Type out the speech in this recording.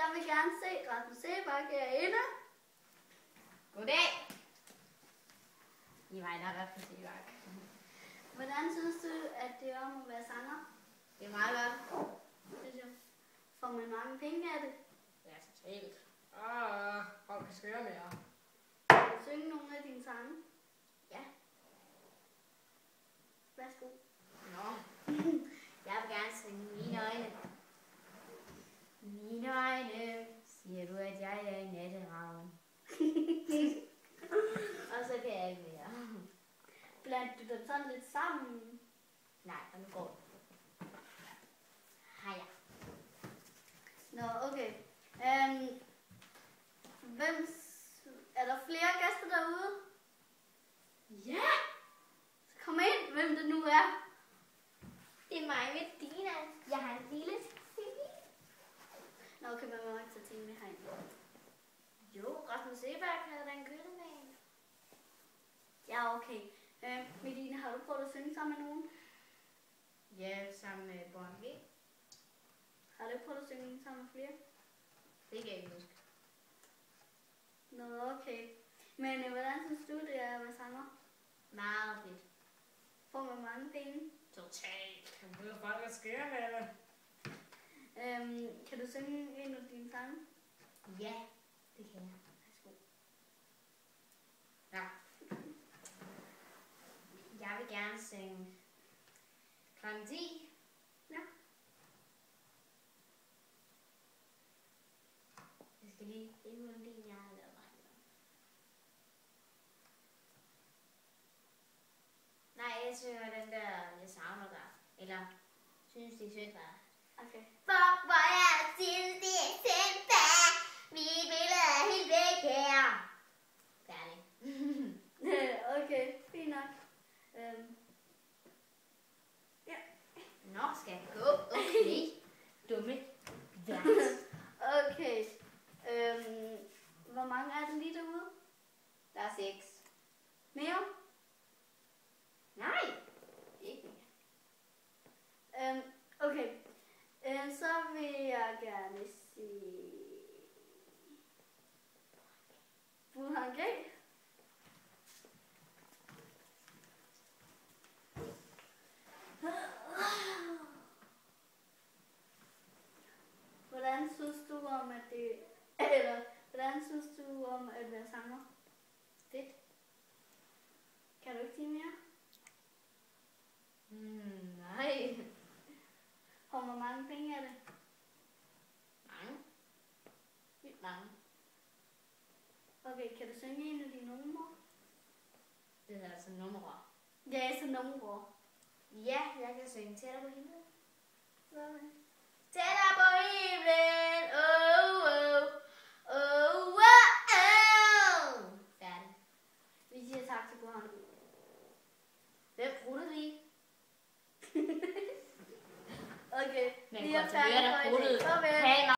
jeg vil gerne se Rasmus Seebak herinde. Goddag. I mig, der er Rasmus Seebak. Hvordan synes du, at det er om at være sanger? Det er meget godt. Synes jeg. Får man mange penge af det? Ja, totalt. Folk kan skøre mere. Kan du synge nogle af dine sange? Ja. Værsgo. Nå. Jeg vil gerne synge Mine øjne. Mine øjne, siger du, at jeg er i natteravn. Og så kan jeg ikke mere. Blandt du dem sådan lidt sammen? Nej, og nu går det. Hej. Nå, okay. Er der flere gæster derude? Ja! Så kom ind, hvem det nu er. Det er mig med Dina. Jeg har en lille Cecilie. Nå, okay, man må ikke tage ting med herinde. Jo, Rasmus Seebak havde da en kødemand. Ja, okay. Medina, har du prøvet at synge sammen med nogen? Ja, sammen med Born G. Har du prøvet at synge sammen med flere? Det kan jeg ikke huske. Nå, okay. Men hvordan synes du, det er at være sanger? Meget fedt. Får man mange penge? Totalt. Jeg ved folk, der sker med det. Kan du synge en af dine sange? Ja, det kan jeg. Værsgo. Ja. Jeg vil gerne synge klokken 10. Ja. Jeg skal lige finde melodien, jeg har lavet mig. Nej, jeg synger den der, jeg savner dig. Eller synes det er synd der. Okay. Fuck, hvor jeg synes det er synd der. Mine billeder er helt væk her. Færdig. Okay, fint nok. Ja. Nå, skal jeg gå? Okay. Dumme vært. Okay. Hvor mange er der lige derude? Der er 6. Mere? Nej, ikke mere. Okay. Så vil jeg gerne sige... Burhan G. Hvordan synes du om at det... Eller, hvordan synes du om at være sanger? Fedt. Kan du ikke sige mere? Nej. Får man mange penge af det? Mange. Vildt mange. Okay, kan du synge en af dine numre? Det er altså numre. Ja, så numre. Ja, jeg kan synge Tættere på himlen. Okay. Tættere på himlen. Oh, oh. Oh, oh, oh. Færdig. Vi siger tak til Burhan. Hvem prutter lige? Okay, Men vi er kontrollere, færdige der for i dag. pruttede. Farvel. Hey,